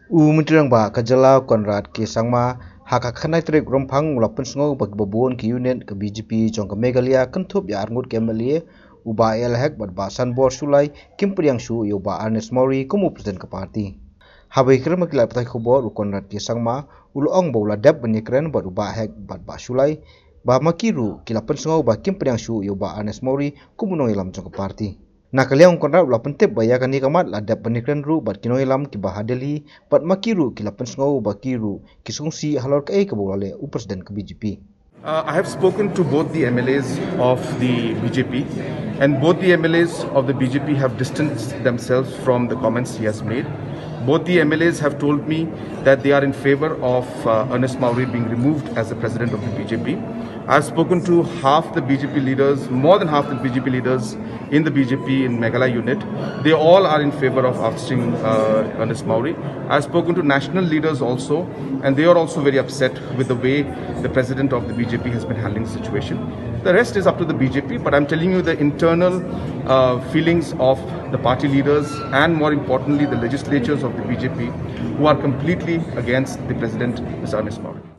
Menterang ba kajala Konrad ke sangma haka khanai trek rompang ulapun sngo bag babon ki unit ke BJP jong ke Meghalaya kentup ya arngut ke MLA uba el hek bad ba sanbor sulai kim priang su yo ba Ernest Mori kumu presiden ke parti. Habai kira makila patai khobor Konrad ke sangma ulong bola dep benikren bad uba hek bad ba sulai ba makiru kilapun sngo ba kim priang su yo ba Ernest Mori kumu no ilam jong ke parti. Nakaliang Konrad ula pentep bayakan ni kamat ladap benikren ru bat kino ilam ki bahadeli bat makiru ki lapen sngo bakiru ki sungsi halor ke bolale u presiden ke BJP. I have spoken to both the MLAs of the BJP, and both the MLAs of the BJP have distanced themselves from the comments he has made. Both the MLAs have told me that they are in favor of Ernest Maury being removed as the president of the BJP. I've spoken to half the BJP leaders, more than half the BJP leaders in the BJP in Meghalaya unit. They all are in favor of ousting Ernest Maury. I've spoken to national leaders also, and they are also very upset with the way the president of the BJP has been handling the situation. The rest is up to the BJP, but I'm telling you the internal feelings of the party leaders and more importantly the legislatures of the BJP who are completely against the president, Mr. Ernest Maury.